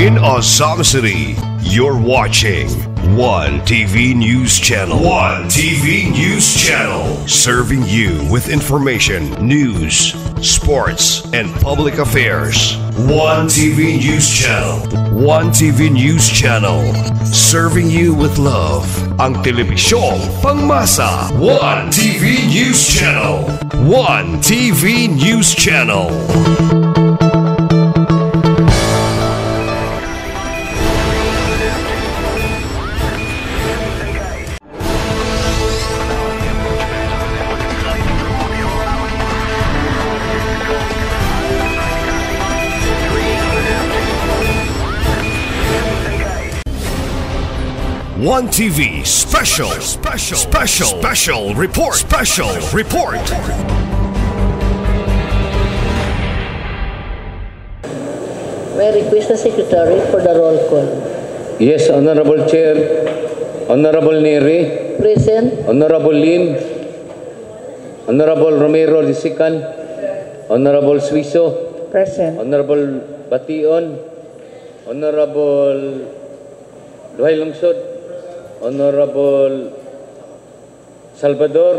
in Azam City. You're watching One TV News Channel. One TV News Channel. Serving you with information, news, sports, and public affairs. One TV News Channel. One TV News Channel. Serving you with love. Ang telebisyong pangmasa. One TV News Channel. One TV News Channel. One TV special report. May request the Secretary for the roll call. Yes, Honorable Chair. Honorable Neri. Present. Honorable Lim. Honorable Romero Disikan. Honorable Suiso. Present. Honorable Bation. Honorable Duhay Lungsod. Honorable Salvador.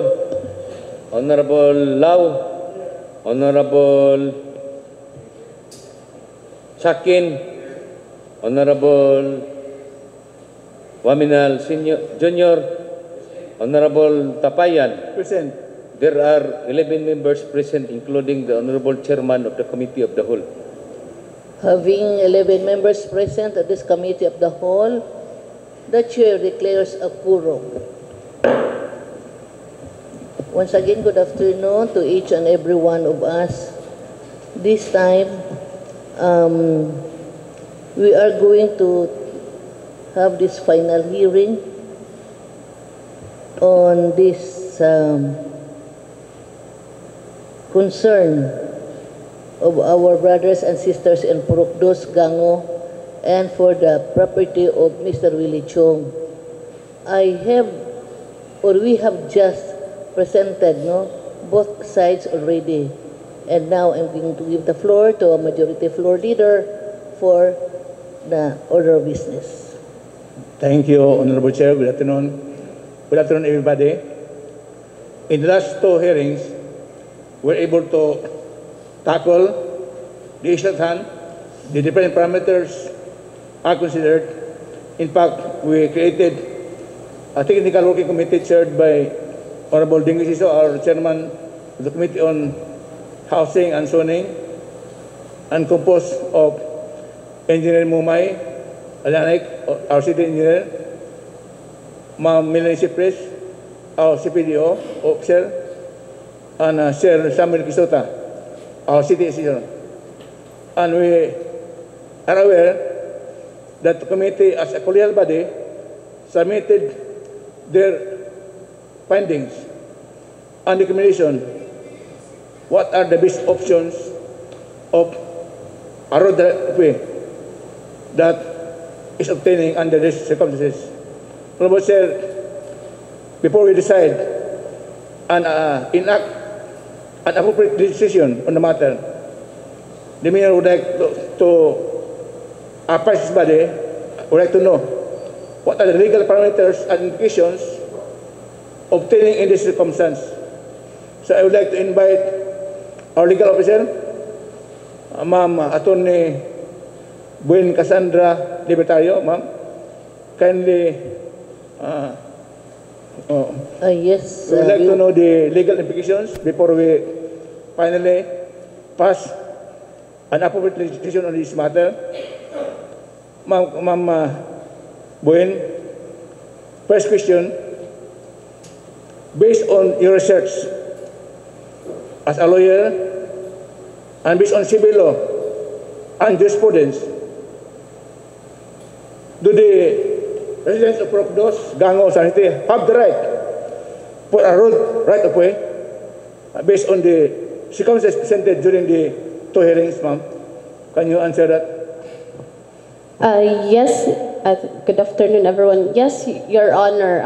Honorable Lau. Honorable Sakin. Honorable Waminal Senior, Junior. Honorable Tapayan. Present. There are 11 members present, including the Honorable Chairman of the Committee of the Whole. Having 11 members present at this Committee of the Whole, the Chair declares a quorum. Once again, good afternoon to each and every one of us. This time, we are going to have this final hearing on this concern of our brothers and sisters in Purukdos, Gango, and for the property of Mr. Willie Chong. We have just presented both sides already. And now I'm going to give the floor to a majority floor leader for the order of business. Thank you, Honorable Chair. Good afternoon. Good afternoon, everybody. In the last two hearings, we're able to tackle the issue at hand. The different parameters are considered. In fact, we created a technical working committee chaired by Honorable Dingo Siso, our chairman of the Committee on Housing and Zoning, and composed of Engineer Mumay Alanik, our city engineer, Ma'am Melanie Cipres, our CPDO officer, and Sir Samuel Kisota, our city assistant. And we are aware that the committee, as a collegial body, submitted their findings and recommendation. What are the best options of a road that is obtaining under these circumstances? Honorable Chair, before we decide and enact an appropriate decision on the matter, the Mayor would like to our Vice Body would like to know what are the legal parameters and implications obtaining in this circumstance. So I would like to invite our legal officer, Ma'am Attorney Buen Cassandra Libertario, ma'am. Kindly, Yes. we would like to know the legal implications before we finally pass an appropriate decision on this matter. Ma'am Buen, first question, based on your research as a lawyer and based on civil law and jurisprudence, do the residents of Purukdos, Gango, Sanity have the right for a road right of way based on the circumstances presented during the two hearings, ma'am? Can you answer that? Yes, good afternoon, everyone. Yes, Your Honor.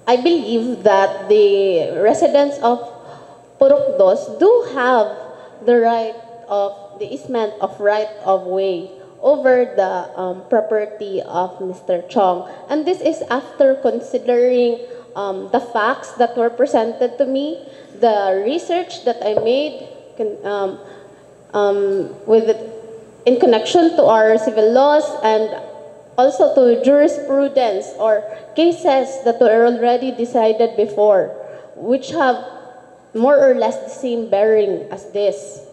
I believe that the residents of Purukdos do have the right of the easement of right of way over the property of Mr. Chong. And this is after considering the facts that were presented to me, the research that I made in connection to our civil laws, and also to jurisprudence or cases that were already decided before, which have more or less the same bearing as this.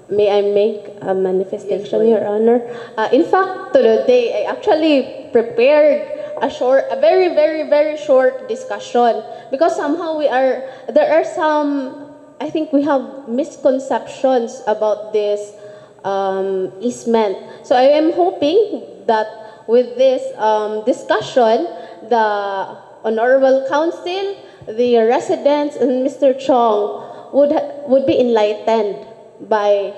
May I make a manifestation, Your Honor? In fact, today I actually prepared a very, very, very short discussion, because somehow there are some, I think we have misconceptions about this easement. So I am hoping that with this discussion, the Honorable Council, the residents, and Mr. Chong would be enlightened by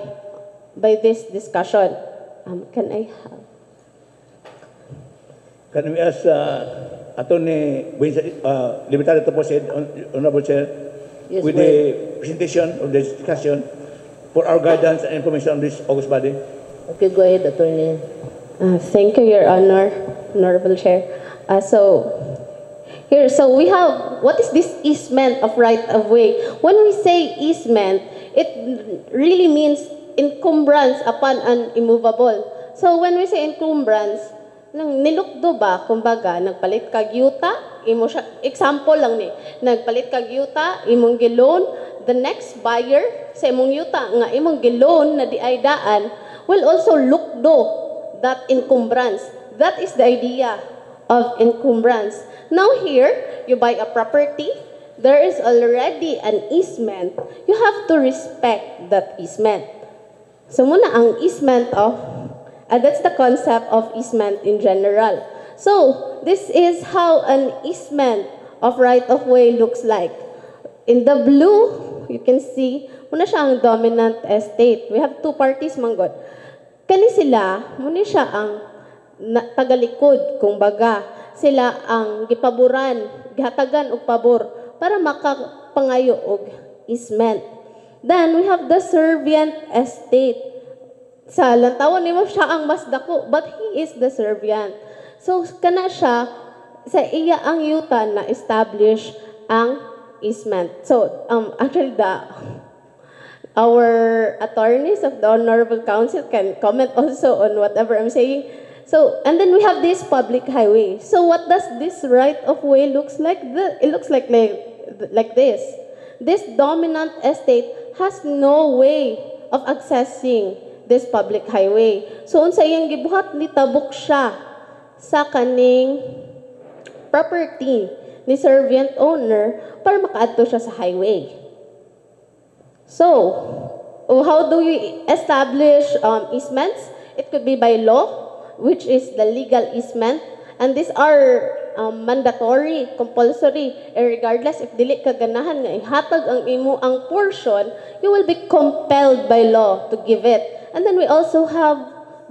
this discussion. Can I have? Can we ask Attorney Libertad to proceed, Honorable Chair, Yes, with the presentation of the discussion for our guidance and information on this August body? Okay, go ahead, Attorney. Thank you, Your Honor, Honorable Chair. So we have, what is this easement of right-of-way? When we say easement, it really means encumbrance upon an immovable. So when we say encumbrance, nilukdo ba, kumbaga, nagpalit kag yuta, imo siya, example lang ni, nagpalit kag yuta, imong giloan, the next buyer sa imong yuta nga imong giloan na di ay daan will also lukdo that encumbrance. That is the idea of encumbrance. Now here, you buy a property, there is already an easement, you have to respect that easement. So muna ang easement of, that's the concept of easement in general. So this is how an easement of right-of-way looks like. In the blue, you can see, muna siya ang dominant estate. We have two parties, manggod. Kani sila, muna siya ang tagalikod, kung baga. Sila ang gipaboran, gihatagan og pabor para makapangayo og easement. Then we have the servient estate. Sa lantawan nimo siya ang mas dako, but he is the servient. So kana siya sa iya ang yuta na establish ang easement. So actually our attorneys of the Honorable Council can comment also on whatever I'm saying. So, and then we have this public highway. So what does this right-of-way looks like? It looks like this. This dominant estate has no way of accessing this public highway. So, unsa iyang gibuhat, nitabok siya sa kaning property ni servient owner para makaadto siya sa highway. So, how do we establish easements? It could be by law, which is the legal easement, and these are mandatory, compulsory, regardless if dili ka ganahan nga ihatag ang imo ang portion, you will be compelled by law to give it. And then we also have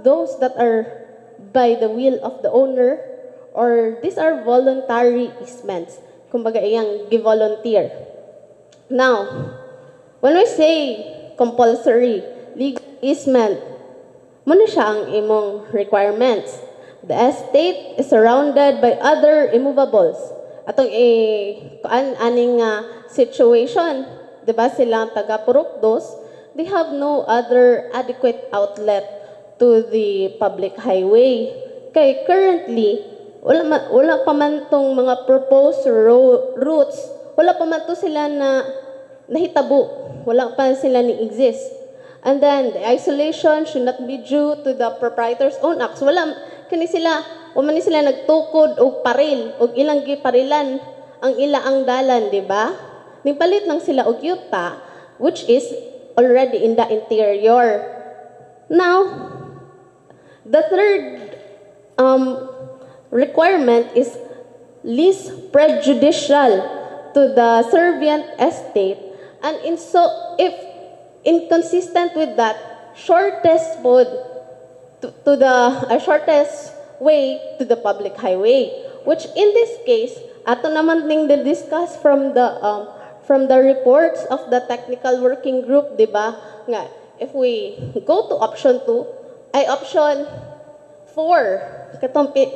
those that are by the will of the owner, or these are voluntary easements, kumbaga iyang gi-volunteer. Now, when we say compulsory legal easement, muna siya ang imong requirements. The estate is surrounded by other immovables. Atong aning situation, di ba silang taga-Purukdos, they have no other adequate outlet to the public highway. Kay currently, wala pa man tong mga proposed routes, wala pa man to sila na nahitabo, wala pa sila ni exist. And then, the isolation should not be due to the proprietor's own acts. Wala man sila nagtukod o paril, o ilang giparilan ang ang dalan, di ba? Nagpalit lang sila og yuta, which is already in the interior. Now, the third requirement is least prejudicial to the servient estate, and if inconsistent with that, shortest mode to the shortest way to the public highway, which in this case, ato naman ning discuss from the reports of the technical working group, di ba? Nga if we go to option 2, ay option 4,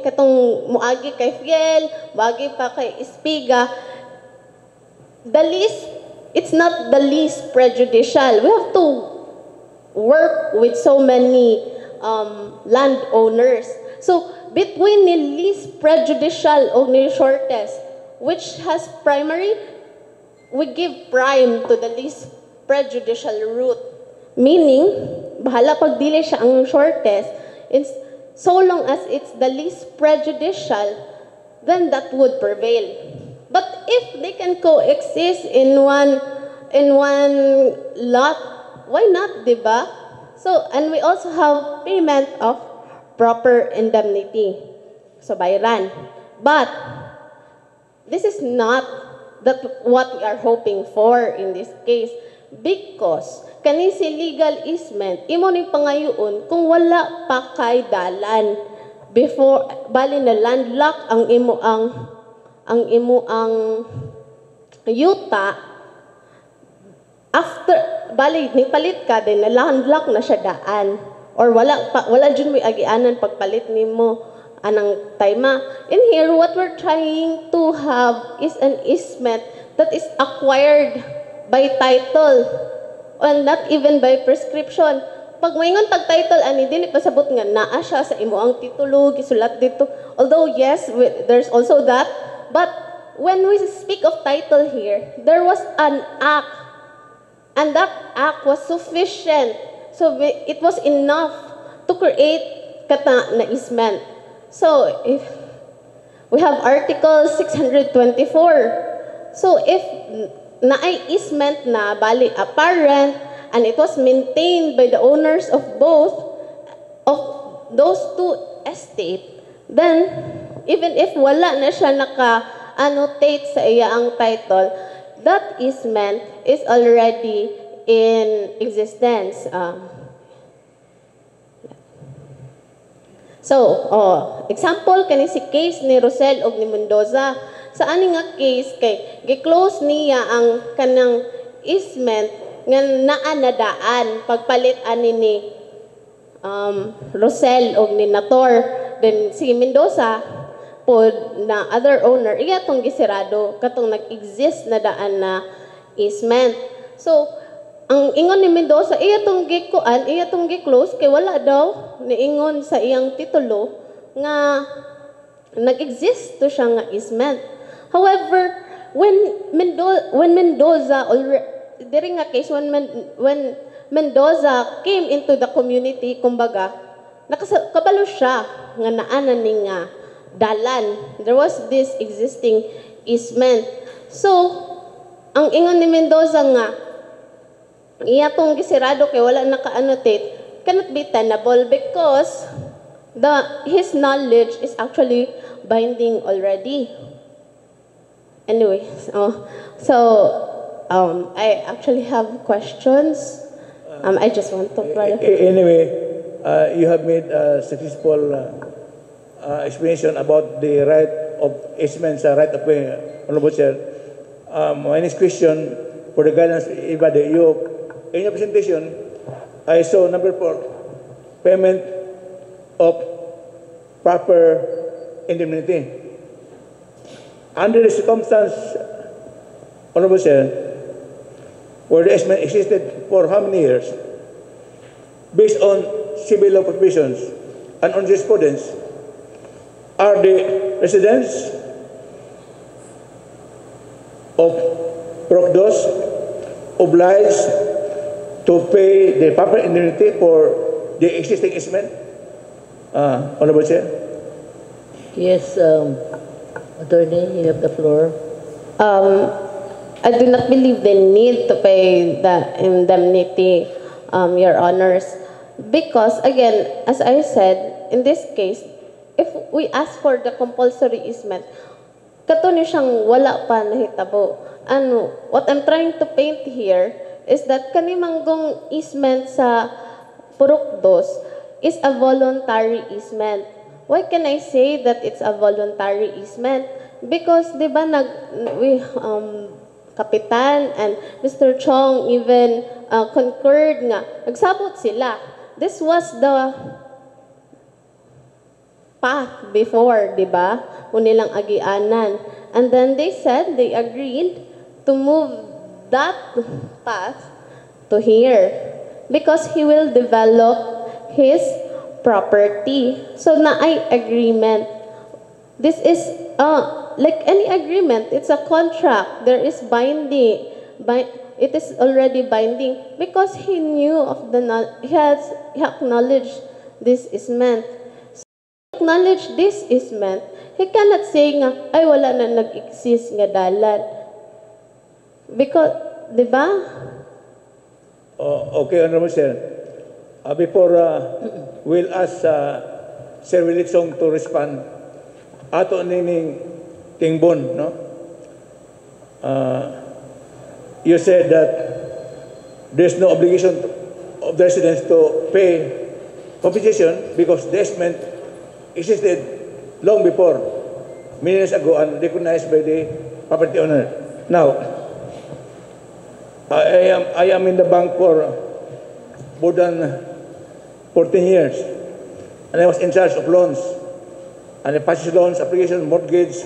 katong muagi kay Fiel, muagi pa kay Espiga, it's not the least prejudicial. We have to work with so many landowners. So, between the least prejudicial o the shortest, which has primary, we give prime to the least prejudicial route. Meaning, bahala pag dili siya ang shortest, so long as it's the least prejudicial, then that would prevail. But if they can coexist in one lot, why not, diba? So, and we also have payment of proper indemnity. So, bayran. But, this is not what we are hoping for in this case. Because, kani si legal easement, imo ning pangayoon kung wala pa kay dalan before, bali na landlock ang imo ang yuta, after, bali, nipalit ka din, na landlock na siya daan. Or wala dyan may agianan pagpalit nimo anang tayma. In here, what we're trying to have is an easement that is acquired by title and not even by prescription. Pag moingon pag title ani dili pasabot nga naa siya sa imo ang titulo gisulat dito. Although yes, there's also that, but when we speak of title here, there was an act, and that act was sufficient. So it was enough to create kata na easement. So if we have Article 624, so if naay easement na bali apparent and it was maintained by the owners of both of those two estates, then even if wala na siya naka-annotate sa iya ang title, that easement is already in existence. Example kani si case ni Rosel og ni Mendoza. Sa ani nga case kay gi-close niya ang kanang easement nga naa na daan pagpalit ani ni Rosel og ni Nator. Then si Mendoza pod na other owner iya tong gisirado katong nag-exist na daan na easement. So ang ingon ni Mendoza iya tong gi-close kay wala daw niingon sa iyang titulo nga nag-exist to siya nga easement. However, when Mendoza during a case when Mendoza came into the community, kumbaga, nakabalo siya nga naanan ning dalan. There was this existing easement. So, ang ingon ni Mendoza nga, iya tong gisirado kay wala naka-annotate, cannot be tenable because his knowledge is actually binding already. Anyway, I actually have questions. I just want to... Anyway, you have made a successful explanation about the right of easement, right of way, Honorable Chair. My next question for the guidance, Ibade, in your presentation, I saw number 4, payment of proper indemnity. Under the circumstance, Honorable Chair, where the easement existed for how many years, based on civil law provisions and on jurisprudence, are the residents of Procdos obliged to pay the proper indemnity for the existing easement? Honorable Chair? Yes, Attorney, you have the floor. I do not believe they need to pay the indemnity, Your Honors, because again, as I said, in this case, if we ask for the compulsory easement, kato ni siyang wala pa nahitabo. What I'm trying to paint here is that kanimanggong easement sa Purukdos is a voluntary easement. Why can I say that it's a voluntary easement? Because, di ba, Kapitan and Mr. Chong even concurred nga. Nagsabot sila. This was the path before, di ba? Unilang agianan. And then they said they agreed to move that path to here because he will develop his property. So na ay agreement. This is like any agreement, it's a contract. There is binding. It is already binding because he knew of he acknowledged this is meant. So acknowledge this is meant. He cannot say nga, ay wala na nag-exist nga dalan. Because, di ba? Okay, Honorable Sir. Before we'll ask Sir Willie Song to respond, ato nining tingbon, no? You said that there's no obligation of the residents to pay compensation because the easement existed long before, many years ago, and recognized by the property owner. Now, I am in the bank for more than 14 years, and I was in charge of loans, and I passed loans, application, mortgage,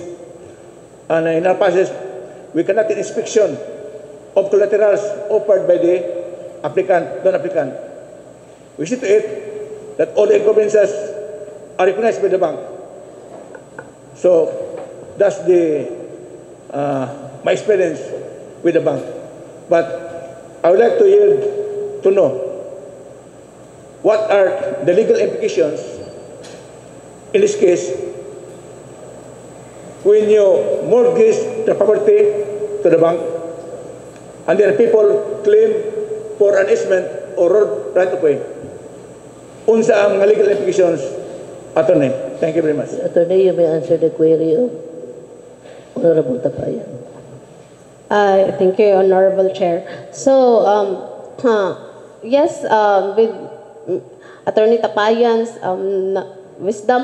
and in our process, we conduct an inspection of collaterals offered by the applicant, non-applicant. We see to it that all the encumbrances are recognized by the bank. So that's my experience with the bank. But I would like to yield to know what are the legal implications in this case when you mortgage the property to the bank and then people claim for an easement or road right of way. Unsa ang legal implications, Attorney? Thank you very much. Attorney, you may answer the query of Honorable Tapayan. Thank you, Honorable Chair. So, yes, with Attorney Tapayan's wisdom,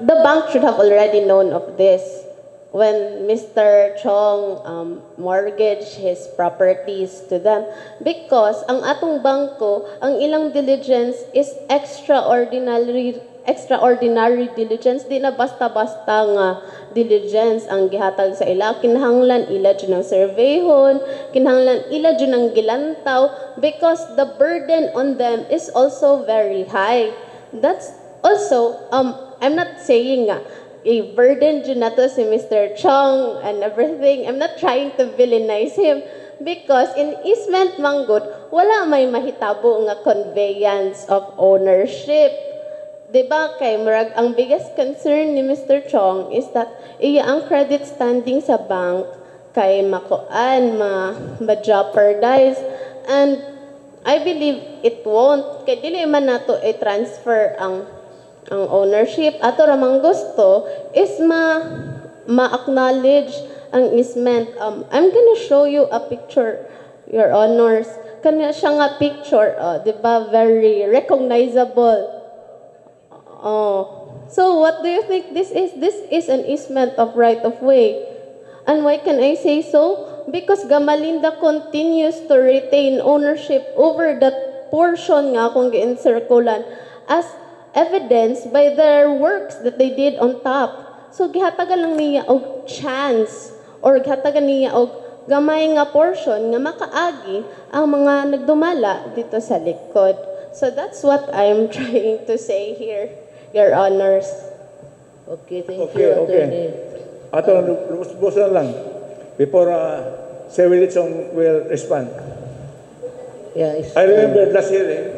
the bank should have already known of this when Mr. Chong mortgaged his properties to them. Because ang atong bangko, ang ilang diligence is extraordinary diligence. Di na basta-basta nga diligence ang gihatag sa ila. Kinahanglan ila dyan ng surveyhon, kinahanglan ila dyan ng gilantaw because the burden on them is also very high. That's also, I'm not saying nga, burden dyan na to si Mr. Chong and everything. I'm not trying to villainize him because in easement manggod, wala may mahitabo nga conveyance of ownership. Diba kay murag ang biggest concern ni Mr. Chong is that iya ang credit standing sa bank kay makuan ma-jeopardize, and I believe it won't kay dili man nato i-transfer ang ownership. Ato ramang gusto is ma-acknowledge ang easement. I'm gonna show you a picture, Your Honors. Kanya siya nga picture, diba, very recognizable. So what do you think this is? This is an easement of right of way. And why can I say so? Because Gamalinda continues to retain ownership over that portion nga kung gi-encirculan as evidenced by their works that they did on top. So gihatagan lang niya og chance or gihatagan niya og gamay nga portion nga makaagi ang mga nagdumala dito sa likod. So that's what I'm trying to say here, Your Honors. Okay, thank you, Attorney. Ato, lubos na lang before Sir Willie Song will respond. Yeah, I remember last year,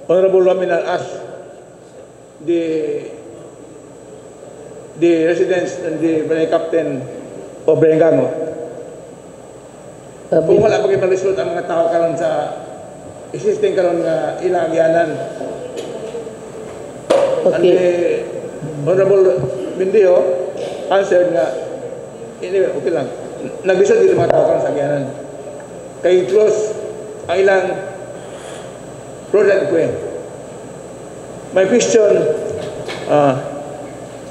Honorable Laminal asked the residents and the Barangay Captain of Berengango kung wala pag iparisot ang mga tao karon sa existing karon nga ilang agyanan. Okay. And Honorable Mindio answered nga, anyway, okay lang. Nag-resort dito mga tao karon sa agyanan. Kay close ang ilang project ko eh. My question,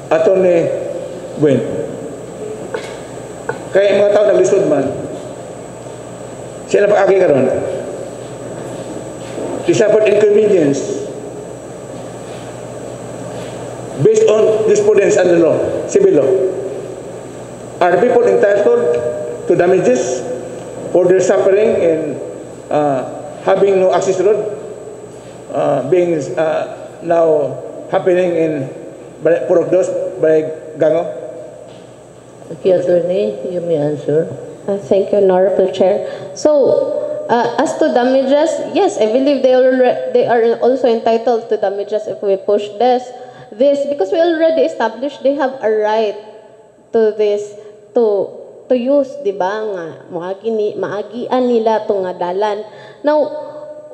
Attorney Gwen, Kaya yung mga tao naglisod man, siya na pag-agi karon. She suffered inconvenience based on jurisprudence and the law, civil law. Are people entitled to damages for their suffering and having no access road being now happening in Purok Dos by Gango? Okay, attorney, you may answer. Thank you, Honorable Chair. So, as to damages, yes, I believe they are also entitled to damages if we push this because we already established they have a right to this, to use, di ba, nga maagian nila to nga dalan. Now,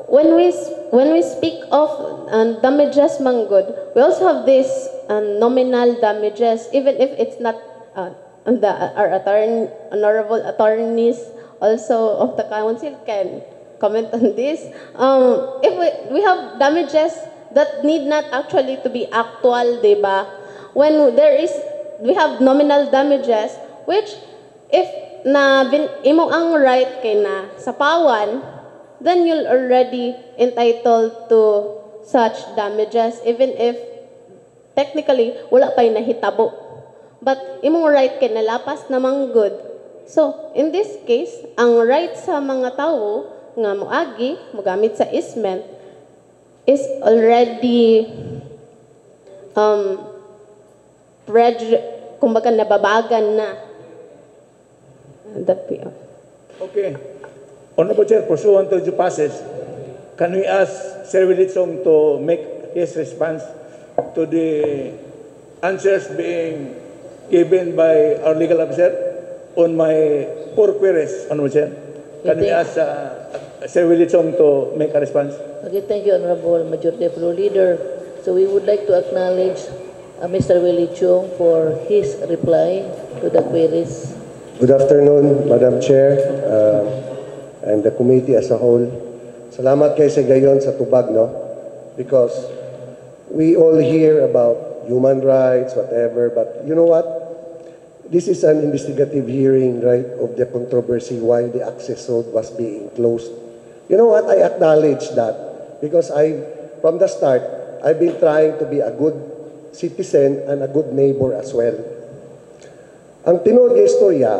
when we speak of damages manggod, we also have this nominal damages, even if it's not our honorable attorneys also of the council can comment on this. If we have damages that need not actually to be actual, diba? When we have nominal damages, which if imo ang right kay na sapawan, then you're already entitled to such damages, even if technically wala pa'y nahitabo. But imong right kay nalapas namang good. So, in this case, ang right sa mga tao nga moagi, mogamit sa easement, is already kumbaga nababagan na. Okay. Honorable Chair, pursuant to due passage, can we ask Sir Willie Chong to make his response to the answers being given by our legal officer on my 4 queries, Honorable Chair? Can we ask Sir Willie Chong to make a response? Okay, thank you, Honorable Majority Floor Leader. So we would like to acknowledge Mr. Willie Chong for his reply to the queries. Good afternoon, Madam Chair, and the committee as a whole. Salamat kay Segayon sa tubag, no? Because we all hear about human rights, whatever, but you know what? This is an investigative hearing, right, of the controversy why the access road was being closed. You know what? I acknowledge that because from the start, I've been trying to be a good citizen and a good neighbor as well. Ang tinuod nga istorya,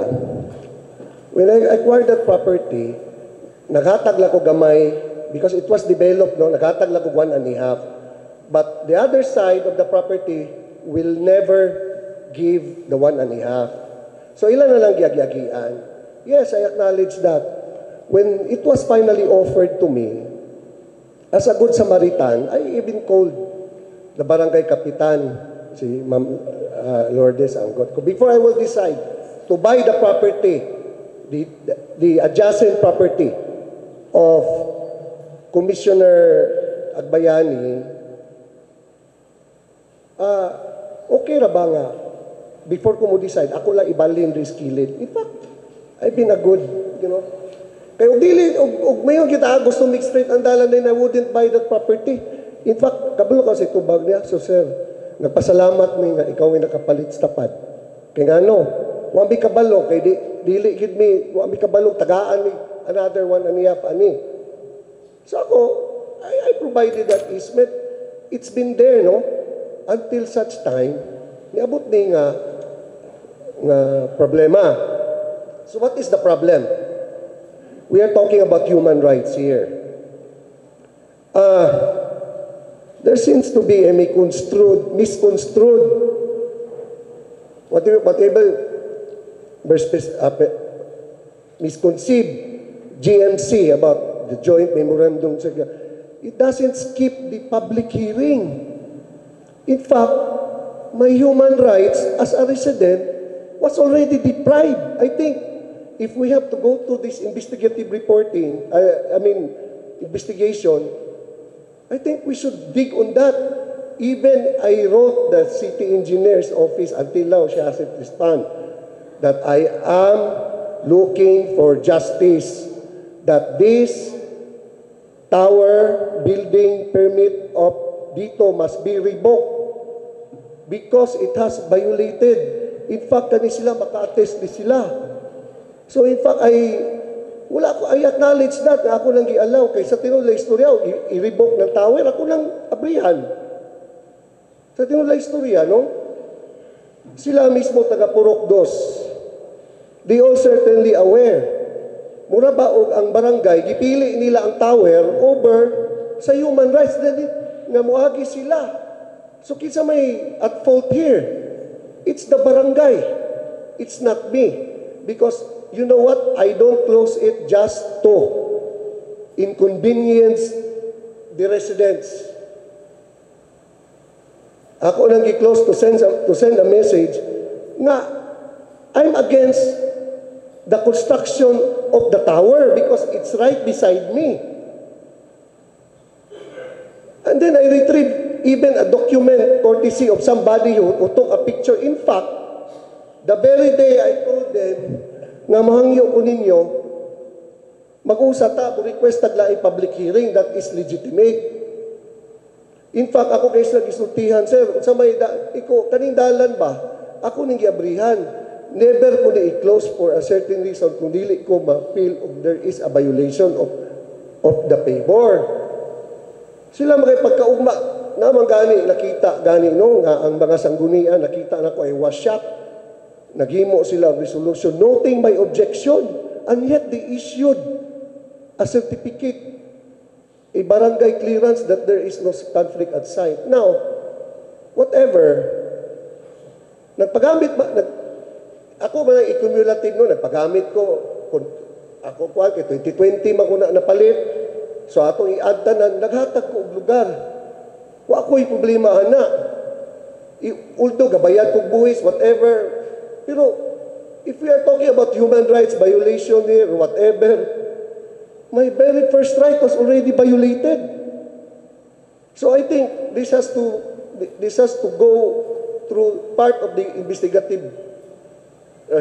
when I acquired that property, naghatag lang ko gamay because it was developed, no? Naghatag lang ko 1.5. But the other side of the property will never give the 1.5. So ilan na lang giyagiyagian? Yes, I acknowledge that. When it was finally offered to me, as a good Samaritan, I even called the barangay kapitan, si Ma'am Lourdes Anggot, before I will decide to buy the property, the adjacent property of Commissioner Agbayani, okay ra ba nga, before ko mo decide, ako lang ibalin rin skillet. In fact, I've been a good, you know, kaya mayon kita gusto make straight ang dalan din, I wouldn't buy that property. In fact, kabalo kasi tubag niya, so sir, nagpasalamat mi nga ikaw ay nakapalit sa tapat. Kaya nga no, wambi kabalo, kay dili gid mi, wambi kabalo, tagaan mi another 1.5 ani. So ako, I provided that easement. It's been there, no? Until such time, niabot ni nga problema. So what is the problem? We are talking about human rights here. There seems to be a misconstrued, whatever misconceived GMC about the joint memorandum. It doesn't skip the public hearing. In fact, my human rights as a resident was already deprived. I think if we have to go to this investigative reporting, investigation, I think we should dig on that. Even I wrote the city engineer's office until now, she hasn't responded, that I am looking for justice, that this tower building permit of dito must be revoked because it has violated. In fact, kani sila maka-attest ni sila So in fact, I acknowledge that na ako lang gi-allow kaysa tinula istorya, i-revoke ng tower, ako lang abrihan. Sa tinula istorya, no? Sila mismo taga Purok 2. They all certainly aware. Mura ba og ang barangay, gipili nila ang tower over sa human rights nga moagi sila. So kinsa may at fault here? It's the barangay. It's not me. Because you know what? I don't close it just to inconvenience the residents. Ako nang gi-close to send a message nga I'm against the construction of the tower because it's right beside me. And then I retrieved even a document courtesy of somebody who took a picture. In fact, the very day I told them nga mahangyo ko ninyo, mag-usa ta, request taglaing public hearing that is legitimate. In fact, ako kayo sila gisultihan, sir, sa may, kaning dalan ba? Ako ning giabrihan. Never ko na i-close for a certain reason kung dili ko ma-feel if there is a violation of the favor. Sila makipagkaugma naman gani, nakita gani no, nga ang mga sanggunian, nakita na ko ay wasyap. Naghimo sila ang resolution noting my objection, and yet they issued a certificate, a barangay clearance that there is no conflict at site. Now, whatever, ako man ang i-cumulative no, nagpagamit ko, ako kay 2020 man ko na napalit, so atong i-add tanan, naghatag ko og lugar. Wa ako'y problema ana. Although gabayad ko buhis, whatever. Pero, if we are talking about human rights violation here, or whatever, my very first right was already violated. So I think this has to go through part of the investigative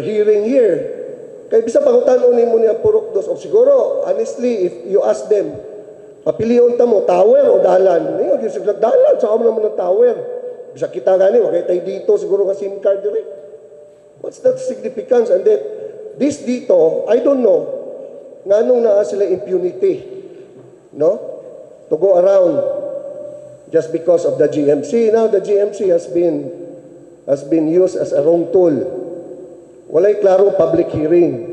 hearing here. Kaya bisa pangutanon nimo niya Purok 2, o siguro, honestly, if you ask them, papilion ta mo, tower o dalan? Ngayon, yung siglag dalan, saan mo naman ng tower? Bisa kita gani, wakay tayo dito, siguro ka SIM card direct. What's that significance? And then, this dito, I don't know, nga nung naa sila impunity, no? To go around just because of the GMC. Now, the GMC has been used as a wrong tool. Walay klaro public hearing.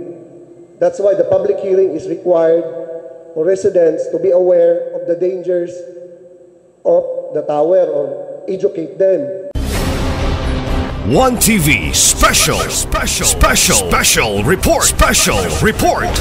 That's why the public hearing is required for residents to be aware of the dangers of the tower or educate them. One TV special report.